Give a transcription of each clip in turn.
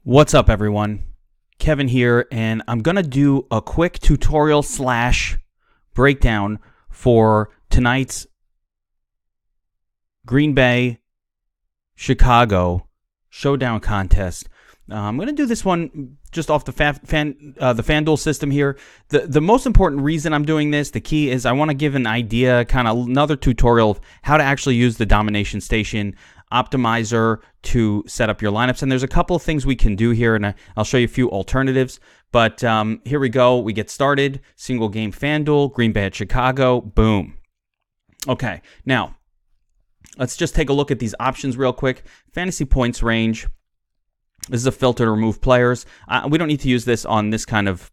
What's up, everyone? Kevin here, and I'm going to do a quick tutorial / breakdown for tonight's Green Bay Chicago Showdown contest. I'm going to do this one just off the Fanduel system here. The most important reason I'm doing this, the key is I want to give an idea, kind of another tutorial of how to actually use the Domination Station optimizer to set up your lineups. And there's a couple of things we can do here, and I'll show you a few alternatives. But here we go. We get started. Single game Fanduel, Green Bay at Chicago. Boom. Okay, now let's just take a look at these options real quick. Fantasy points range. This is a filter to remove players. We don't need to use this on this kind of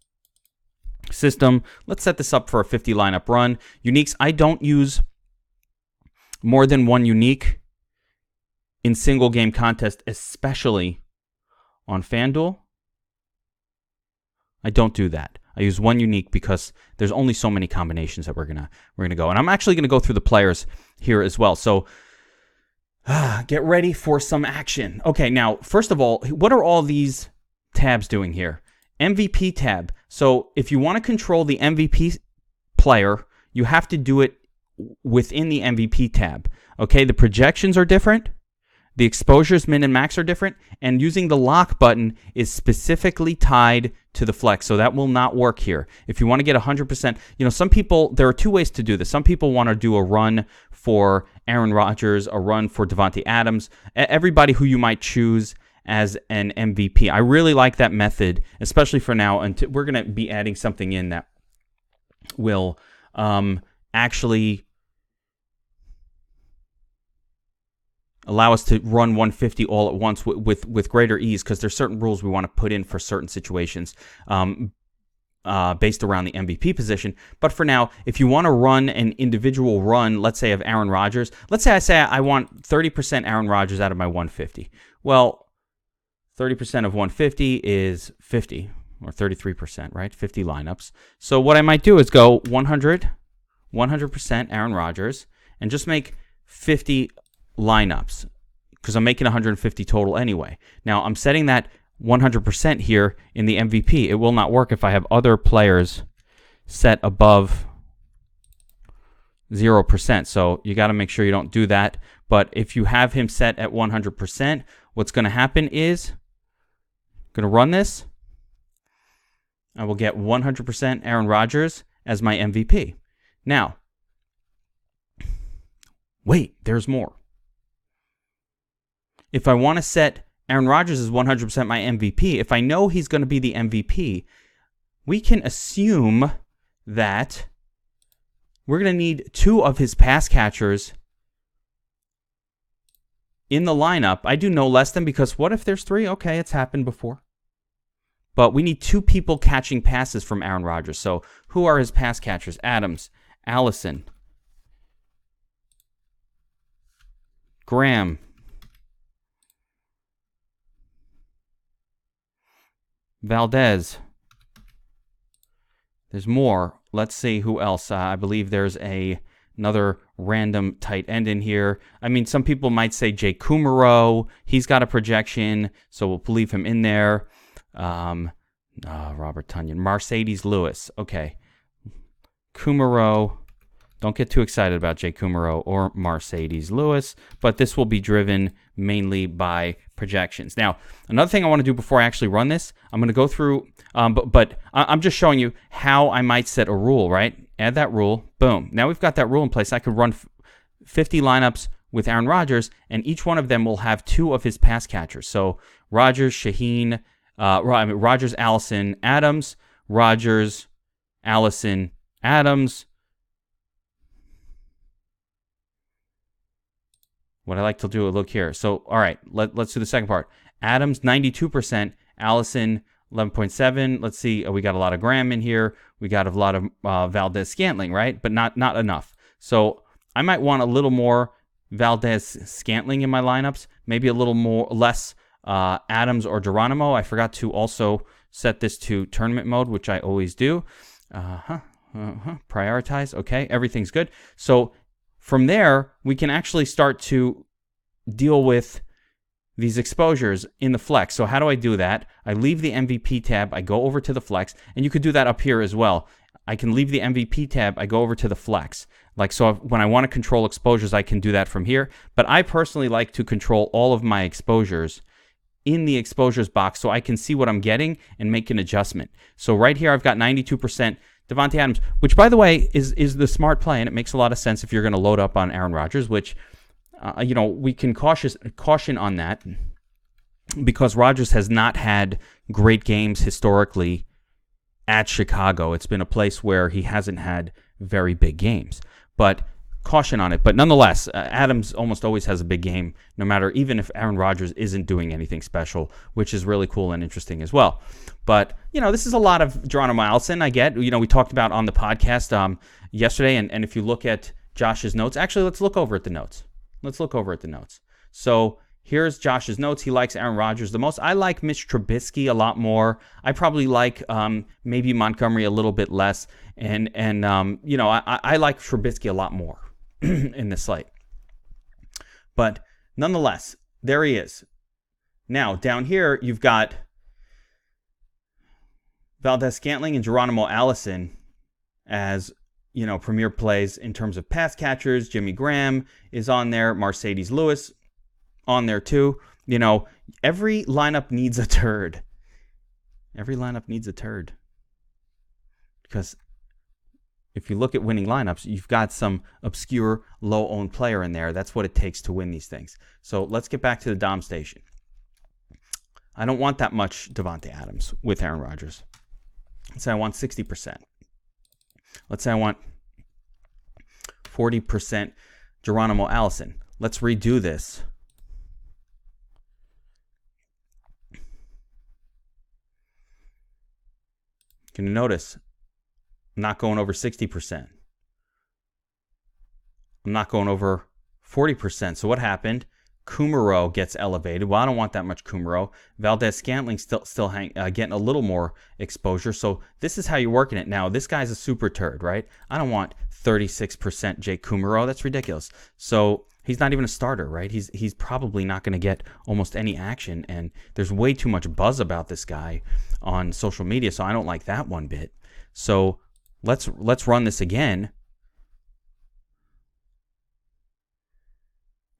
system. Let's set this up for a 50 lineup run. Uniques, I don't use more than one unique in single game contest, especially on FanDuel. I don't do that. I use one unique because there's only so many combinations that we're gonna go. And I'm actually gonna go through the players here as well. So get ready for some action. Okay, now first of all, what are all these tabs doing here? MVP tab. So if you want to control the MVP player, you have to do it within the MVP tab. Okay, the projections are different. The exposures, min and max, are different, and using the lock button is specifically tied to the flex, so that will not work here. If you want to get 100%, some people, there are two ways to do this. Some people want to do a run for Aaron Rodgers, a run for Davante Adams, everybody who you might choose as an MVP. I really like that method, especially for now, and we're going to be adding something in that will actually allow us to run 150 all at once with greater ease, because there's certain rules we want to put in for certain situations based around the MVP position. But for now, if you want to run an individual run, let's say of Aaron Rodgers, let's say I want 30% Aaron Rodgers out of my 150. Well, 30% of 150 is 50, or 33%, right? 50 lineups. So what I might do is go 100% Aaron Rodgers, and just make 50 lineups, because I'm making 150 total anyway. Now I'm setting that 100% here in the MVP. It will not work if I have other players set above 0%. So you got to make sure you don't do that. But if you have him set at 100%, what's going to happen is, I'm going to run this. I will get 100% Aaron Rodgers as my MVP. Now, wait, there's more. If I want to set Aaron Rodgers as 100% my MVP, if I know he's going to be the MVP, we can assume that we're going to need 2 of his pass catchers in the lineup. I do no less than, because what if there's 3? Okay, it's happened before. But we need 2 people catching passes from Aaron Rodgers. So who are his pass catchers? Adams, Allison, Graham, Valdez. There's more. Let's see who else. I believe there's another random tight end in here. I mean, some people might say Jay Kumaro. He's got a projection, so we'll leave him in there. Robert Tonyan. Mercedes Lewis. Okay. Kumaro. Don't get too excited about Jay Kumaro or Mercedes Lewis, but this will be driven mainly by projections. Now, another thing I want to do before I actually run this, I'm going to go through, but I'm just showing you how I might set a rule, right? Add that rule. Boom. Now we've got that rule in place. I could run 50 lineups with Aaron Rodgers, and each one of them will have 2 of his pass catchers. So Rodgers, Shaheen, Rodgers, Allison, Adams, Rodgers, Allison, Adams. What I like to do, look here. So, all right, let's do the second part. Adams, 92%. Allison, 11.7. Let's see. We got a lot of Graham in here. We got a lot of Valdez Scantling, right? But not enough. So I might want a little more Valdez Scantling in my lineups. Maybe a little less Adams or Geronimo. I forgot to also set this to tournament mode, which I always do. Prioritize. Okay, everything's good. So from there, we can actually start to deal with these exposures in the flex. So how do I do that? I leave the MVP tab, I go over to the flex, and you could do that up here as well. I can leave the MVP tab, I go over to the flex. Like, so when I want to control exposures, I can do that from here. But I personally like to control all of my exposures in the exposures box so I can see what I'm getting and make an adjustment. So right here, I've got 92% Davante Adams, which, by the way, is the smart play, and it makes a lot of sense if you're going to load up on Aaron Rodgers, which, you know, we can caution on that because Rodgers has not had great games historically at Chicago. It's been a place where he hasn't had very big games, but caution on it. But nonetheless, Adams almost always has a big game, no matter, even if Aaron Rodgers isn't doing anything special, which is really cool and interesting as well. But, you know, this is a lot of Geronimo Allison, I get. You know, we talked about on the podcast yesterday, and if you look at Josh's notes, actually, let's look over at the notes. So here's Josh's notes. He likes Aaron Rodgers the most. I like Mitch Trubisky a lot more. I probably like maybe Montgomery a little bit less. And you know, I like Trubisky a lot more in this slate. But nonetheless, there he is. Now, down here, you've got Valdez-Scantling and Geronimo Allison as, you know, premier plays in terms of pass catchers. Jimmy Graham is on there. Mercedes Lewis on there too. You know, every lineup needs a turd. Because if you look at winning lineups, you've got some obscure, low-owned player in there. That's what it takes to win these things. So let's get back to the Dom station. I don't want that much Davante Adams with Aaron Rodgers. Let's say I want 60%. Let's say I want 40% Geronimo Allison. Let's redo this. Can you notice? I'm not going over 60%. I'm not going over 40%. So what happened? Kumaro gets elevated. Well, I don't want that much Kumaro. Valdez-Scantling still getting a little more exposure. So this is how you're working it. Now, this guy's a super turd, right? I don't want 36% Jake Kumaro. That's ridiculous. So he's not even a starter, right? He's probably not going to get almost any action, and there's way too much buzz about this guy on social media, so I don't like that one bit. So let's run this again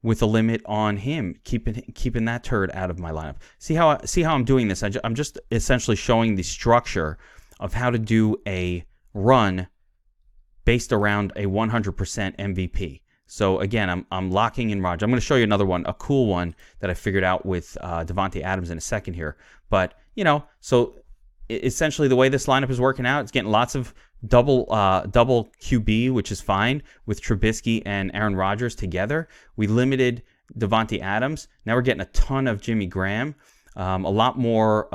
with a limit on him, keeping that turd out of my lineup. See how I'm doing this? I'm just essentially showing the structure of how to do a run based around a 100% MVP. So again, I'm locking in Rodgers. I'm going to show you another one, a cool one that I figured out with Davante Adams in a second here. But, you know, so essentially the way this lineup is working out, it's getting lots of double QB, which is fine, with Trubisky and Aaron Rodgers together. We limited Davante Adams. Now we're getting a ton of Jimmy Graham, a lot more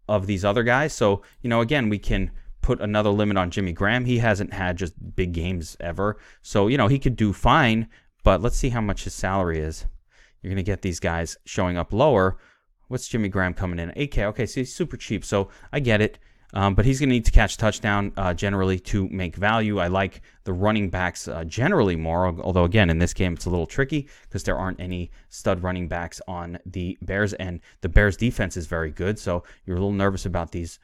of these other guys. So, you know, again, we can put another limit on Jimmy Graham. He hasn't had just big games ever. So, you know, he could do fine, but let's see how much his salary is. You're going to get these guys showing up lower. What's Jimmy Graham coming in? 8K. Okay, so he's super cheap. So I get it. But he's going to need to catch a touchdown generally to make value. I like the running backs generally more, although, again, in this game, it's a little tricky because there aren't any stud running backs on the Bears, and the Bears defense is very good. So you're a little nervous about these,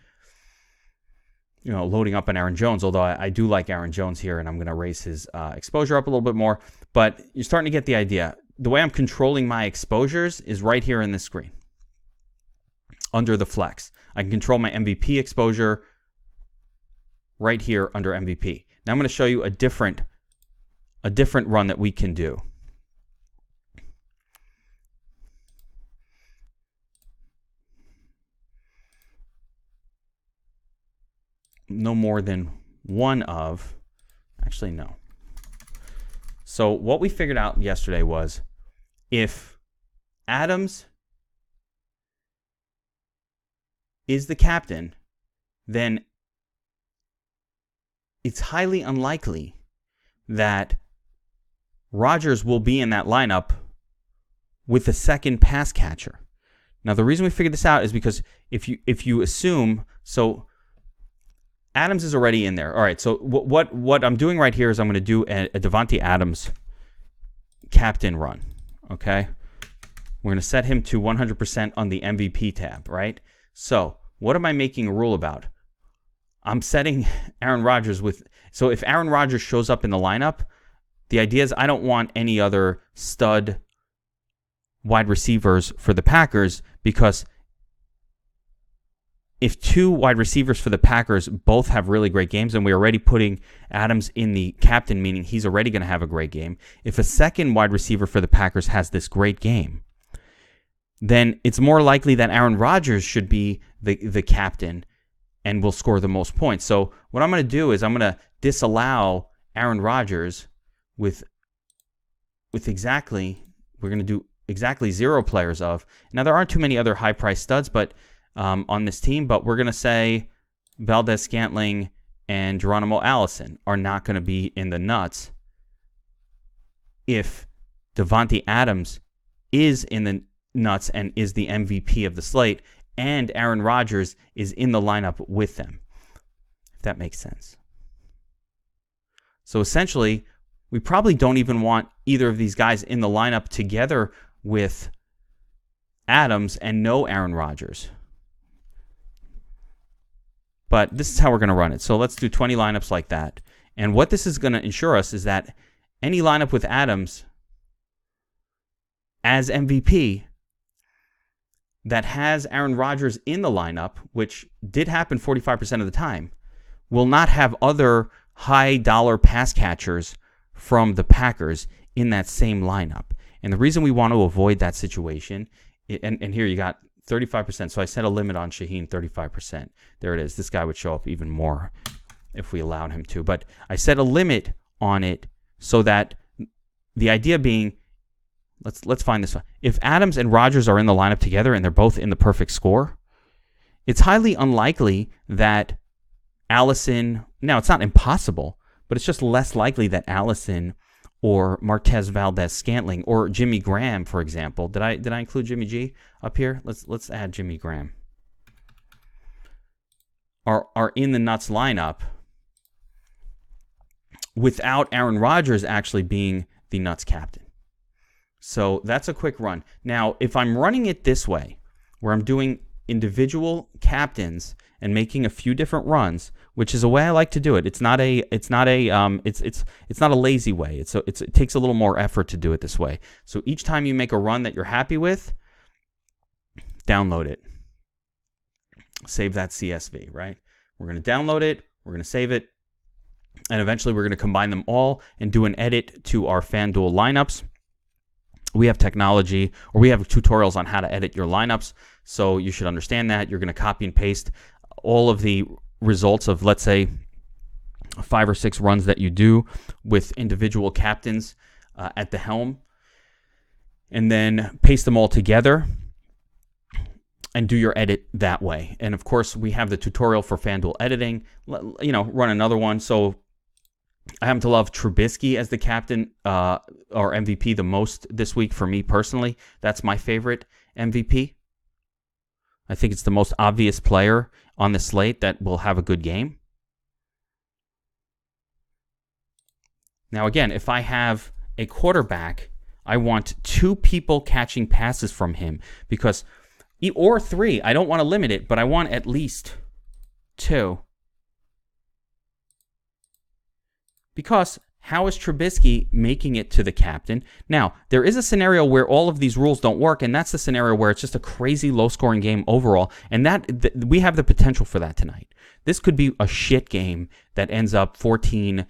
you know, loading up on Aaron Jones, although I do like Aaron Jones here, and I'm going to raise his exposure up a little bit more. But you're starting to get the idea. The way I'm controlling my exposures is right here in this screen under the flex. I can control my MVP exposure right here under MVP. Now I'm going to show you a different run that we can do. No more than one of, actually no. So what we figured out yesterday was if Adams is the captain, then it's highly unlikely that Rodgers will be in that lineup with a second pass catcher. Now, the reason we figured this out is because if you assume, so Adams is already in there. All right, so what I'm doing right here is I'm going to do a Davante Adams captain run, okay? We're going to set him to 100% on the MVP tab, right? So what am I making a rule about? I'm setting Aaron Rodgers with... So if Aaron Rodgers shows up in the lineup, the idea is I don't want any other stud wide receivers for the Packers, because if two wide receivers for the Packers both have really great games, and we're already putting Adams in the captain, meaning he's already going to have a great game, if a second wide receiver for the Packers has this great game, then it's more likely that Aaron Rodgers should be the captain and will score the most points. So what I'm going to do is I'm going to disallow Aaron Rodgers with exactly, we're going to do exactly 0 players of. Now, there aren't too many other high-priced studs on this team, but we're going to say Valdez-Scantling and Geronimo Allison are not going to be in the nuts if Davante Adams is in the nuts and is the MVP of the slate, and Aaron Rodgers is in the lineup with them, if that makes sense. So essentially, we probably don't even want either of these guys in the lineup together with Adams and no Aaron Rodgers. But this is how we're going to run it. So let's do 20 lineups like that. And what this is going to ensure us is that any lineup with Adams as MVP that has Aaron Rodgers in the lineup, which did happen 45% of the time, will not have other high-dollar pass catchers from the Packers in that same lineup. And the reason we want to avoid that situation, and here you got 35%. So I set a limit on Shaheen, 35%. There it is. This guy would show up even more if we allowed him to. But I set a limit on it so that the idea being, let's find this one. If Adams and Rodgers are in the lineup together and they're both in the perfect score, it's highly unlikely that Allison, now it's not impossible, but it's just less likely that Allison or Marquez Valdez-Scantling or Jimmy Graham, for example. Did I include Jimmy G up here? Let's add Jimmy Graham. Are in the nuts lineup without Aaron Rodgers actually being the nuts captain. So that's a quick run. Now, if I'm running it this way, where I'm doing individual captains and making a few different runs, which is a way I like to do it. It's not a lazy way. It takes a little more effort to do it this way. So each time you make a run that you're happy with, download it. Save that CSV, right? We're going to download it, we're going to save it, and eventually we're going to combine them all and do an edit to our FanDuel lineups. We have technology, or we have tutorials on how to edit your lineups, so you should understand that. You're going to copy and paste all of the results of, let's say, 5 or 6 runs that you do with individual captains at the helm, and then paste them all together and do your edit that way. And of course, we have the tutorial for FanDuel editing. Run another one. So I happen to love Trubisky as the captain or MVP the most this week for me personally. That's my favorite MVP. I think it's the most obvious player on the slate that will have a good game. Now again, if I have a quarterback, I want 2 people catching passes from him, because, or 3, I don't want to limit it, but I want at least 2. Because how is Trubisky making it to the captain? Now, there is a scenario where all of these rules don't work, and that's the scenario where it's just a crazy low-scoring game overall, and we have the potential for that tonight. This could be a shit game that ends up 14-10,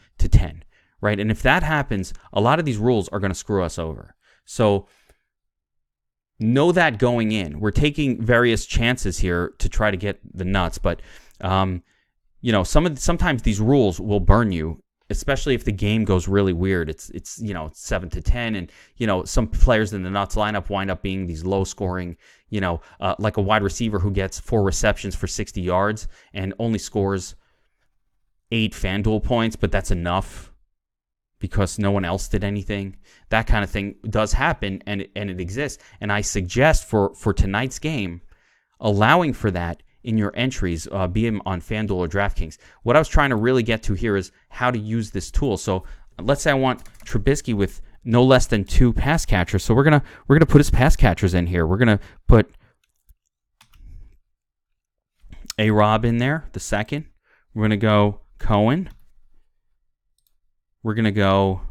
right? And if that happens, a lot of these rules are going to screw us over. So know that going in. We're taking various chances here to try to get the nuts, but sometimes these rules will burn you, especially if the game goes really weird. It's 7-10, and some players in the nuts lineup wind up being these low scoring, like a wide receiver who gets 4 receptions for 60 yards and only scores 8 FanDuel points, but that's enough because no one else did anything. That kind of thing does happen, and it exists. And I suggest for tonight's game, allowing for that in your entries, be them on Fanduel or DraftKings. What I was trying to really get to here is how to use this tool. So let's say I want Trubisky with no less than 2 pass catchers. So we're gonna put his pass catchers in here. We're gonna put A-Rob in there, the second. We're gonna go Cohen. We're gonna go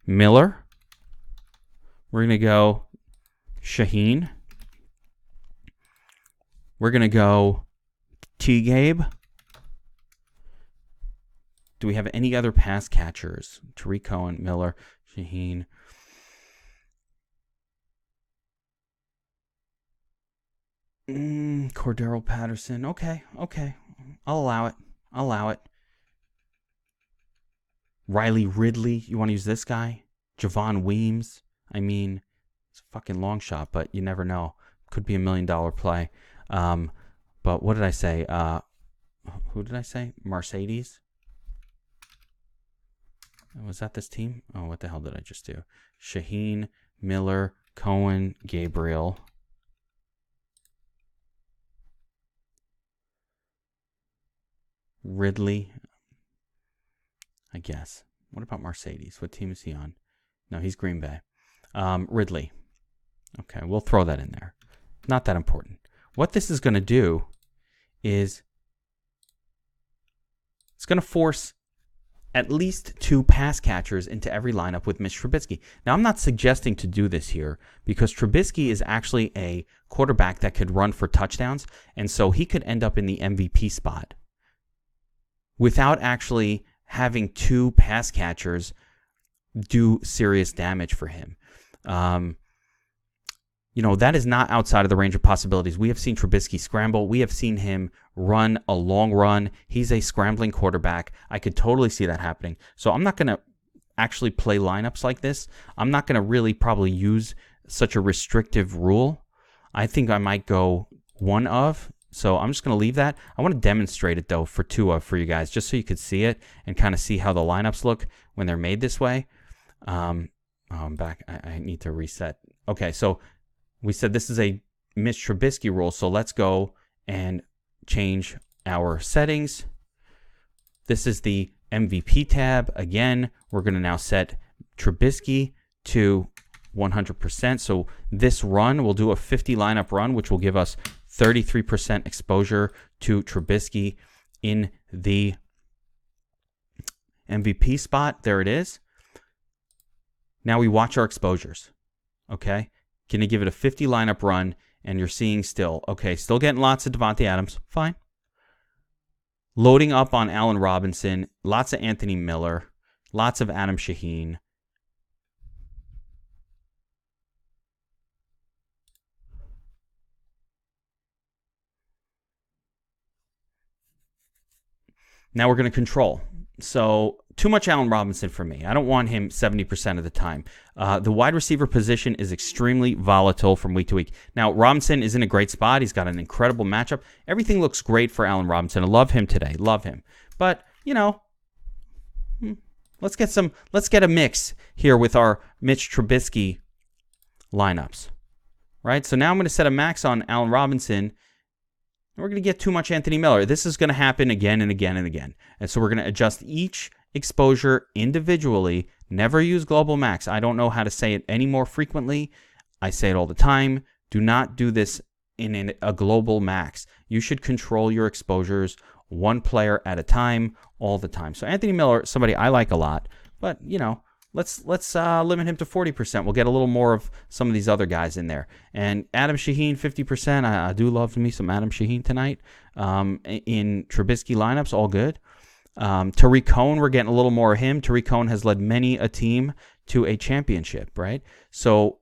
Miller. We're gonna go Shaheen. We're gonna go T-Gabe. Do we have any other pass catchers? Tariq Cohen, Miller, Shaheen. Cordero Patterson. Okay. I'll allow it. Riley Ridley. You want to use this guy? Javon Weems. I mean, it's a fucking long shot, but you never know. Could be $1 million play. But what did I say? Who did I say? Mercedes? Was that this team? Oh, what the hell did I just do? Shaheen, Miller, Cohen, Gabriel. Ridley, I guess. What about Mercedes? What team is he on? No, he's Green Bay. Ridley. Okay, we'll throw that in there. Not that important. What this is going to do is it's going to force at least 2 pass catchers into every lineup with Mitch Trubisky. Now, I'm not suggesting to do this here because Trubisky is actually a quarterback that could run for touchdowns, and so he could end up in the MVP spot without actually having 2 pass catchers do serious damage for him. That is not outside of the range of possibilities. We have seen Trubisky scramble. We have seen him run a long run. He's a scrambling quarterback. I could totally see that happening. So I'm not going to actually play lineups like this. I'm not going to really probably use such a restrictive rule. I think I might go 1 of. So I'm just going to leave that. I want to demonstrate it, though, for 2 of for you guys, just so you could see it and kind of see how the lineups look when they're made this way. I'm back. I need to reset. Okay, so we said this is a Mitch Trubisky rule, so let's go and change our settings. This is the MVP tab. Again, we're going to now set Trubisky to 100%. So this run, we'll do a 50 lineup run, which will give us 33% exposure to Trubisky in the MVP spot. There it is. Now we watch our exposures. Okay. Can you give it a 50 lineup run? And you're seeing still getting lots of Devontae Adams. Fine. Loading up on Allen Robinson. Lots of Anthony Miller. Lots of Adam Shaheen. Now we're going to control. So too much Allen Robinson for me. I don't want him 70% of the time. The wide receiver position is extremely volatile from week to week. Now, Robinson is in a great spot. He's got an incredible matchup. Everything looks great for Allen Robinson. I love him today. Love him. But, let's get a mix here with our Mitch Trubisky lineups. Right? So now I'm going to set a max on Allen Robinson. We're going to get too much Anthony Miller. This is going to happen again and again and again. And so we're going to adjust each exposure individually. Never use global max. I don't know how to say it any more frequently. I say it all the time. Do not do this in a global max. You should control your exposures 1 player at a time all the time. So Anthony Miller, somebody I like a lot, but let's limit him to 40%. We'll get a little more of some of these other guys in there. And Adam Shaheen, 50%. I do love me some Adam Shaheen tonight. In Trubisky lineups, all good. Tariq Cohen, we're getting a little more of him. Tariq Cohen has led many a team to a championship, right? So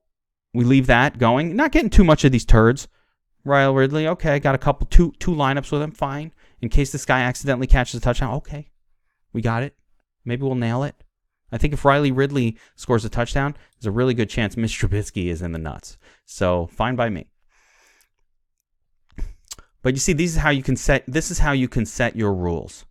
we leave that going. Not getting too much of these turds. Riley Ridley, okay, got a couple, two lineups with him, fine. In case this guy accidentally catches a touchdown, okay, we got it. Maybe we'll nail it. I think if Riley Ridley scores a touchdown, there's a really good chance Mitch Trubisky is in the nuts. So fine by me. But you see, this is how you can set your rules.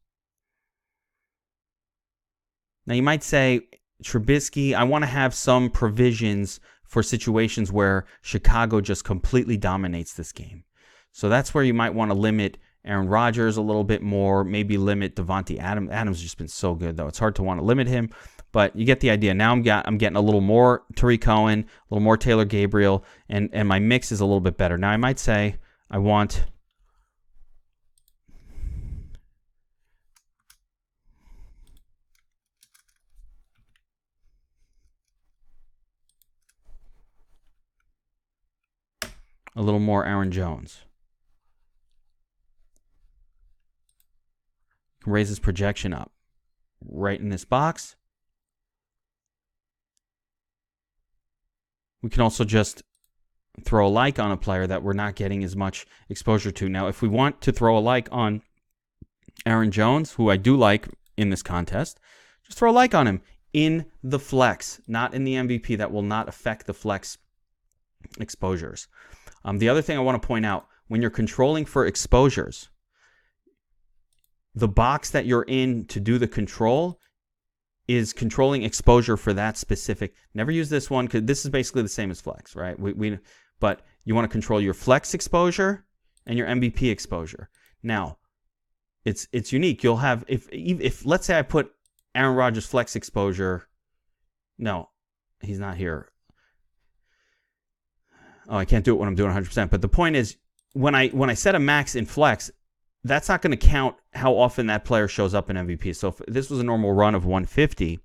Now you might say, Trubisky, I want to have some provisions for situations where Chicago just completely dominates this game. So that's where you might want to limit Aaron Rodgers a little bit more, maybe limit Devontae Adams. Adams has just been so good, though. It's hard to want to limit him. but you get the idea. Now I'm getting a little more Tariq Cohen, a little more Taylor Gabriel, and my mix is a little bit better. Now I might say I want a little more Aaron Jones. You can raise his projection up right in this box. We can also just throw a like on a player that we're not getting as much exposure to. Now, if we want to throw a like on Aaron Jones, who I do like in this contest, just throw a like on him in the flex, not in the MVP. That will not affect the flex exposures. The other thing I want to point out, when you're controlling for exposures, the box that you're in to do the control is controlling exposure for that specific. Never use this one because this is basically the same as flex, right? But you want to control your flex exposure and your MVP exposure. Now, it's unique. You'll have if let's say I put Aaron Rodgers flex exposure. No, he's not here. Oh, I can't do it when I'm doing 100%. But the point is, when I set a max in flex, that's not going to count how often that player shows up in MVP. So if this was a normal run of 150,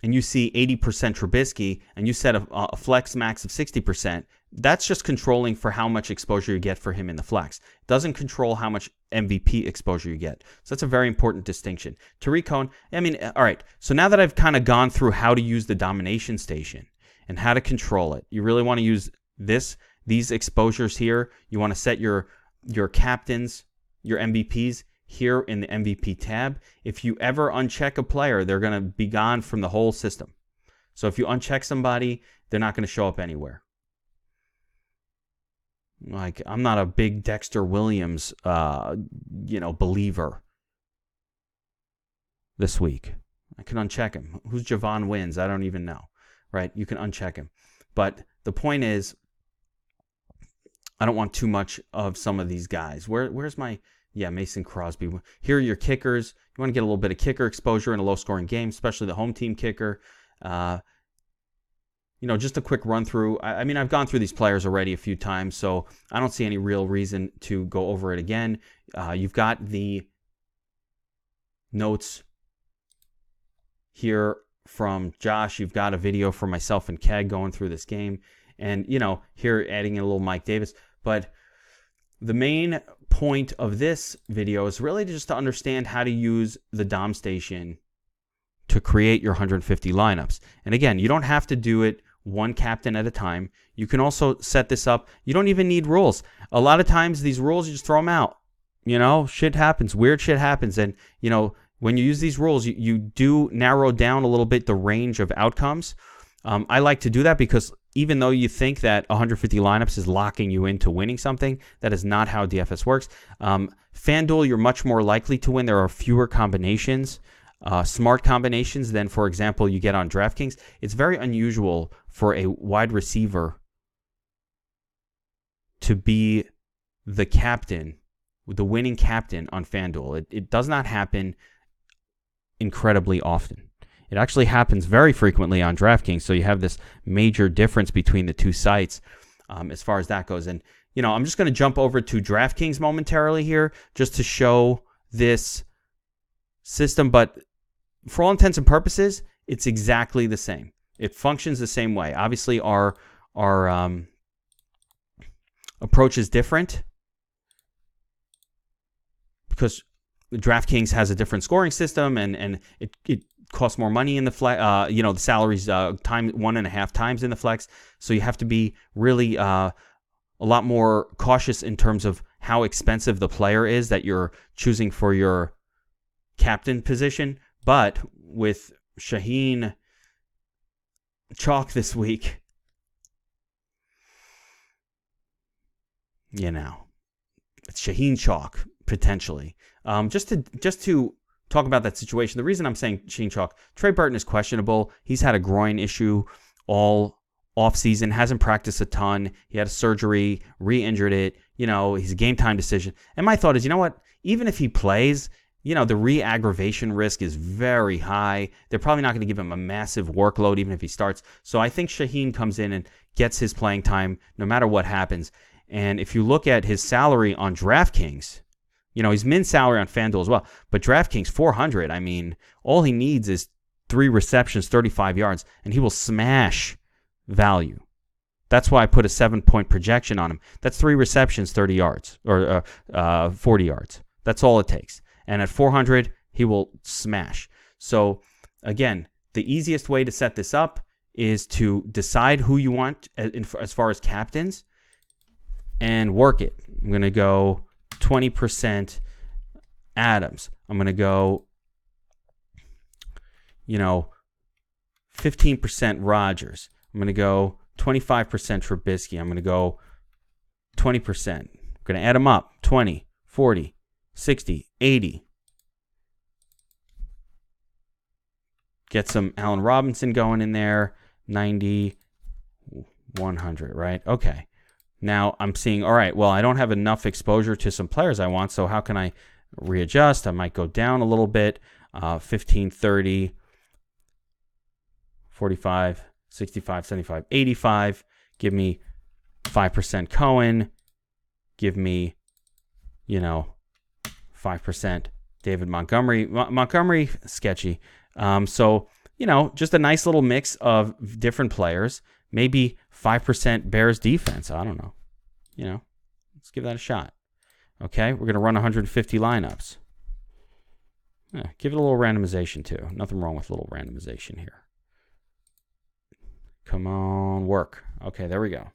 and you see 80% Trubisky, and you set a flex max of 60%, that's just controlling for how much exposure you get for him in the flex. It doesn't control how much MVP exposure you get. So that's a very important distinction. Tariq Cohen, I mean, all right, so now that I've kind of gone through how to use the domination station and how to control it, you really want to use these exposures here. You want to set your captains, your MVPs here in the MVP tab. If you ever uncheck a player, they're going to be gone from the whole system. So if you uncheck somebody, they're not going to show up anywhere. Like, I'm not a big Dexter Williams, believer this week. I can uncheck him. Who's Javon Wins? I don't even know, right? You can uncheck him. But the point is, I don't want too much of some of these guys. Where's my... Yeah, Mason Crosby. Here are your kickers. You want to get a little bit of kicker exposure in a low-scoring game, especially the home team kicker. Just a quick run-through. I mean, I've gone through these players already a few times, so I don't see any real reason to go over it again. You've got the notes here from Josh. You've got a video from myself and Keg going through this game. And, here adding in a little Mike Davis. But the main point of this video is really just to understand how to use the Dom Station to create your 150 lineups. And again, you don't have to do it one captain at a time. You can also set this up. You don't even need rules. A lot of times these rules, you just throw them out. Shit happens. Weird shit happens. And, when you use these rules, you do narrow down a little bit the range of outcomes. I like to do that because even though you think that 150 lineups is locking you into winning something, that is not how DFS works. FanDuel, you're much more likely to win. There are fewer combinations, smart combinations than, for example, you get on DraftKings. It's very unusual for a wide receiver to be the captain, the winning captain on FanDuel. It does not happen incredibly often. It actually happens very frequently on DraftKings, so you have this major difference between the two sites as far as that goes. And, I'm just going to jump over to DraftKings momentarily here just to show this system. But for all intents and purposes, it's exactly the same. It functions the same way. Obviously, our approach is different because DraftKings has a different scoring system, and it costs more money in the flex. The salaries 1.5 times in the flex, so you have to be really a lot more cautious in terms of how expensive the player is that you're choosing for your captain position. But with Shaheen Chalk this week, it's Shaheen Chalk potentially. Just to talk about that situation, the reason I'm saying Shaheen Chalk, Trey Burton is questionable. He's had a groin issue all offseason, hasn't practiced a ton. He had a surgery, re-injured it. He's a game time decision. And my thought is, you know what? Even if he plays, the re-aggravation risk is very high. They're probably not going to give him a massive workload even if he starts. So I think Shaheen comes in and gets his playing time no matter what happens. And if you look at his salary on DraftKings, he's min salary on Fanduel as well. But DraftKings, 400. I mean, all he needs is 3 receptions, 35 yards, and he will smash value. That's why I put a 7-point projection on him. That's 3 receptions, 30 yards, or 40 yards. That's all it takes. And at 400, he will smash. So, again, the easiest way to set this up is to decide who you want as far as captains and work it. I'm going to go 20% Adams. I'm going to go, 15% Rodgers. I'm going to go 25% Trubisky. I'm going to go 20%. I'm going to add them up. 20, 40, 60, 80. Get some Allen Robinson going in there. 90, 100, right? Okay. Now I'm seeing, all right, well, I don't have enough exposure to some players I want, so how can I readjust? I might go down a little bit. 15, 30, 45, 65, 75, 85. Give me 5% Cohen. Give me, 5% David Montgomery. Montgomery, sketchy. So, just a nice little mix of different players. Maybe 5% Bears defense. I don't know. Let's give that a shot. Okay, we're going to run 150 lineups. Give it a little randomization too. Nothing wrong with a little randomization here. Come on, work. Okay, there we go.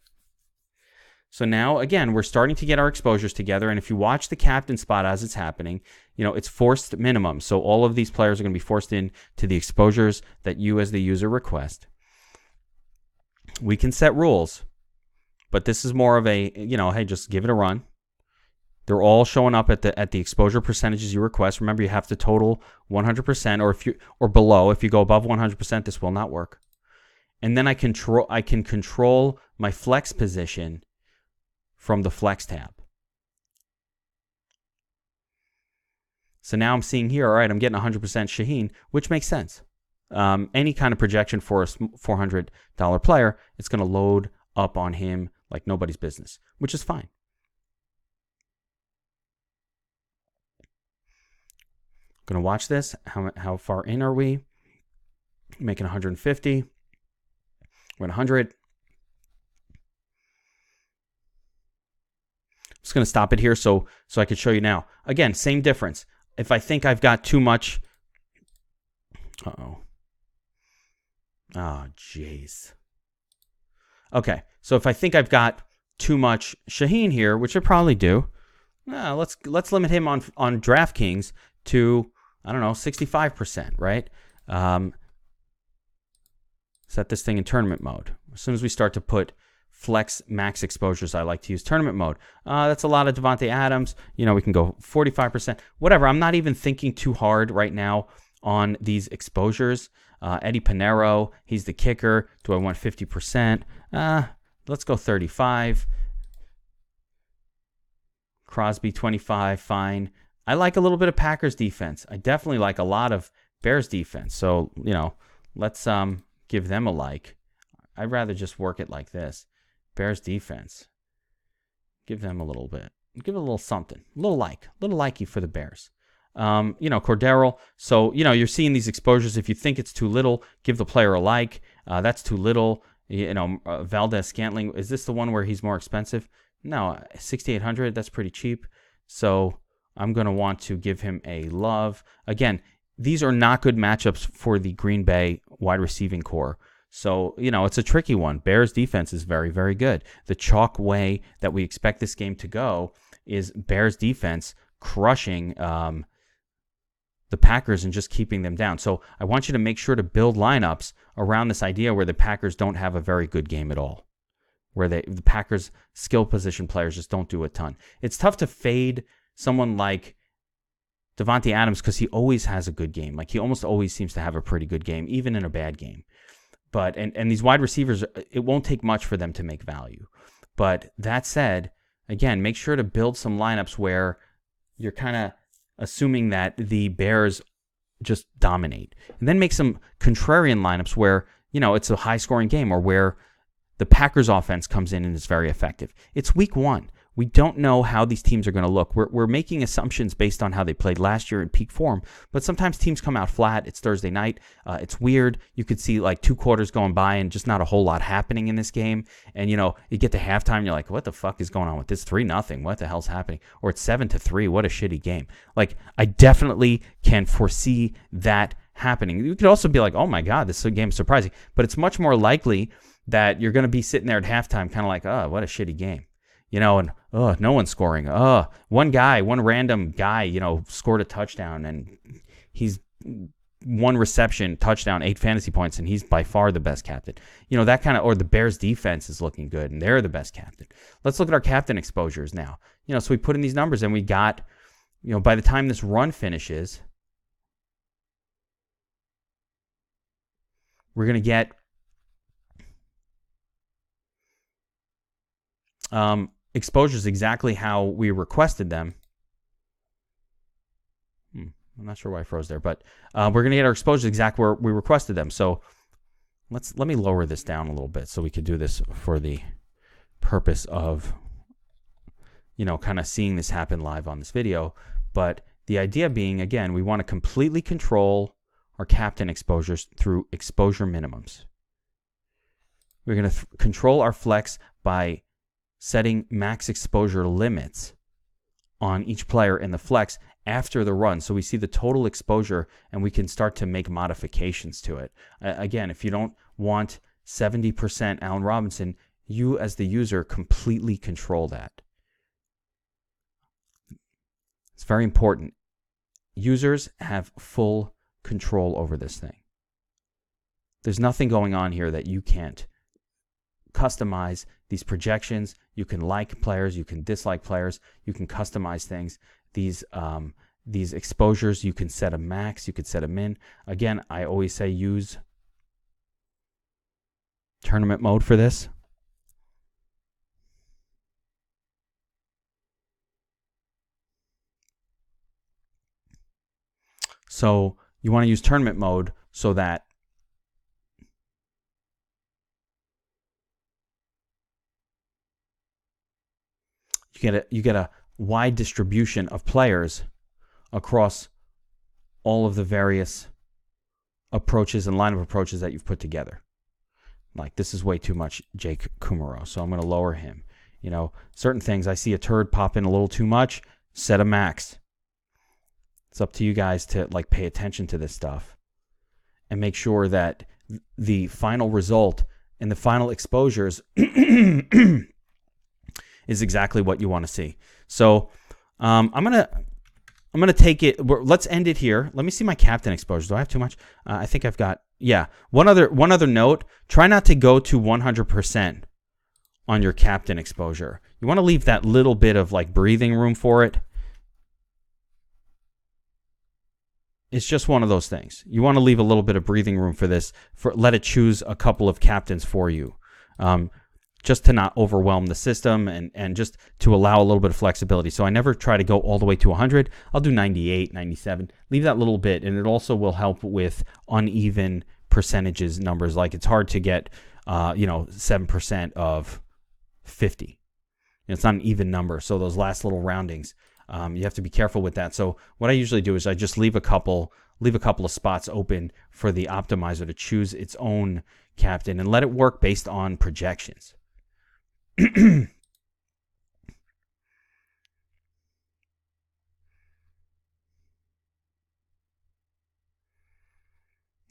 So now, again, we're starting to get our exposures together. And if you watch the captain spot as it's happening, it's forced minimum. So all of these players are going to be forced in to the exposures that you as the user request. We can set rules, but this is more of a, hey, just give it a run. They're all showing up at the exposure percentages you request. Remember, you have to total 100%, or below. If you go above 100%, this will not work. And then I can control my flex position from the flex tab. So now I'm seeing here, all right, I'm getting 100% Shaheen, which makes sense. Any kind of projection for a $400 player, it's going to load up on him like nobody's business, which is fine. Going to watch this. How far in are we? Making 150. We're at 100. I'm just going to stop it here so I can show you now. Again, same difference. If I think I've got too much... Uh-oh. Oh, jeez. Okay, so if I think I've got too much Shaheen here, which I probably do, let's limit him on DraftKings to, 65%, right? Set this thing in tournament mode. As soon as we start to put flex max exposures, I like to use tournament mode. That's a lot of Devontae Adams. We can go 45%, whatever. I'm not even thinking too hard right now on these exposures. Eddie Pinero, he's the kicker. Do I want 50%? Let's go 35. Crosby, 25, fine. I like a little bit of Packers defense. I definitely like a lot of Bears defense. So, let's give them a like. I'd rather just work it like this. Bears defense. Give them a little bit. Give it a little something. A little likey for the Bears. Cordero. So, you're seeing these exposures. If you think it's too little, give the player a like. That's too little. Valdez Scantling. Is this the one where he's more expensive? No, 6,800. That's pretty cheap. So I'm going to want to give him a love. Again, these are not good matchups for the Green Bay wide receiving core. So, it's a tricky one. Bears defense is very, very good. The chalk way that we expect this game to go is Bears defense crushing the Packers and just keeping them down. So I want you to make sure to build lineups around this idea where the Packers don't have a very good game at all, where the Packers skill position players just don't do a ton. It's tough to fade someone like Devontae Adams because he always has a good game. Like he almost always seems to have a pretty good game, even in a bad game. But and these wide receivers, it won't take much for them to make value. But that said, again, make sure to build some lineups where you're kind of assuming that the Bears just dominate. And then make some contrarian lineups where, it's a high-scoring game or where the Packers offense comes in and is very effective. It's week 1. We don't know how these teams are going to look. We're making assumptions based on how they played last year in peak form, but sometimes teams come out flat. It's Thursday night. It's weird. You could see like 2 quarters going by and just not a whole lot happening in this game. And, you get to halftime, and you're like, what the fuck is going on with this? 3-0. What the hell's happening? Or it's 7-3. What a shitty game. Like, I definitely can foresee that happening. You could also be like, oh my God, this game is surprising. But it's much more likely that you're going to be sitting there at halftime kind of like, oh, what a shitty game. And no one's scoring. One random guy, scored a touchdown, and he's 1 reception, touchdown, 8 fantasy points, and he's by far the best captain. That kind of, or the Bears defense is looking good, and they're the best captain. Let's look at our captain exposures now. So we put in these numbers, and we got, by the time this run finishes, we're going to get exposures exactly how we requested them. I'm not sure why I froze there, but we're going to get our exposures exactly where we requested them. So let me lower this down a little bit so we could do this for the purpose of, kind of seeing this happen live on this video. But the idea being, again, we want to completely control our captain exposures through exposure minimums. We're going to control our flex by setting max exposure limits on each player in the flex after the run. So we see the total exposure and we can start to make modifications to it. Again, if you don't want 70% Allen Robinson, you as the user completely control that. It's very important. Users have full control over this thing. There's nothing going on here that you can't customize. These projections, you can like players, you can dislike players, you can customize things. These exposures, you can set a max, you could set a min. Again, I always say use tournament mode for this. So you want to use tournament mode so that you get a wide distribution of players across all of the various approaches and lineup approaches that you've put together. Like, this is way too much Jake Kumaro, so I'm going to lower him. Certain things, I see a turd pop in a little too much, set a max. It's up to you guys to pay attention to this stuff and make sure that the final result and the final exposures is exactly what you want to see. So I'm gonna take it. Let's end it here. Let me see my captain exposure. Do I have too much? I think I've got. Yeah. One other note. Try not to go to 100% on your captain exposure. You want to leave that little bit of breathing room for it. It's just one of those things. You want to leave a little bit of breathing room for this. Let it choose a couple of captains for you. Just to not overwhelm the system and just to allow a little bit of flexibility. So I never try to go all the way to 100. I'll do 98, 97. Leave that little bit, and it also will help with uneven percentages numbers. It's hard to get 7% of 50. It's not an even number, so those last little roundings, you have to be careful with that. So what I usually do is I just leave a couple of spots open for the optimizer to choose its own captain and let it work based on projections.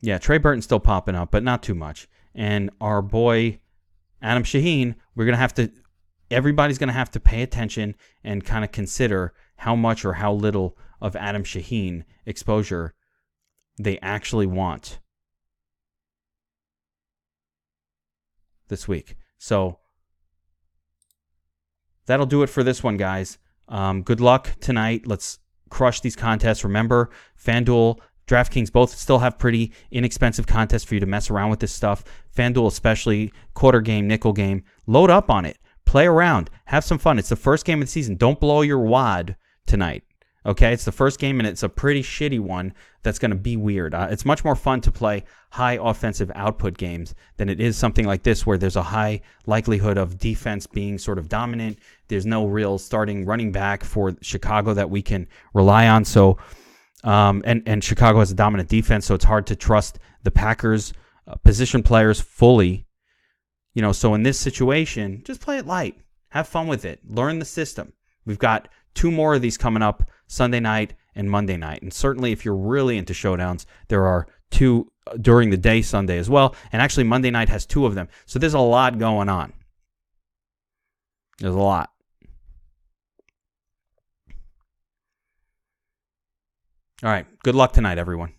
Yeah, Trey Burton's still popping up, but not too much. And our boy Adam Shaheen, everybody's going to have to pay attention and kind of consider how much or how little of Adam Shaheen exposure they actually want this week. So that'll do it for this one, guys. Good luck tonight. Let's crush these contests. Remember, Fanduel DraftKings both still have pretty inexpensive contests for you to mess around with this stuff. Fanduel especially, quarter game, nickel game. Load up on it. Play around. Have some fun. It's the first game of the season. Don't blow your wad tonight. Okay? It's the first game, and it's a pretty shitty one that's going to be weird. It's much more fun to play high offensive output games than it is something like this where there's a high likelihood of defense being sort of dominant. There's no real starting running back for Chicago that we can rely on. So, and Chicago has a dominant defense, so it's hard to trust the Packers' position players fully. You know, so in this situation, just play it light. Have fun with it. Learn the system. We've got 2 more of these coming up, Sunday night and Monday night. And certainly if you're really into showdowns, there are 2 during the day Sunday as well. And actually Monday night has 2 of them. So there's a lot going on. There's a lot. All right. Good luck tonight, everyone.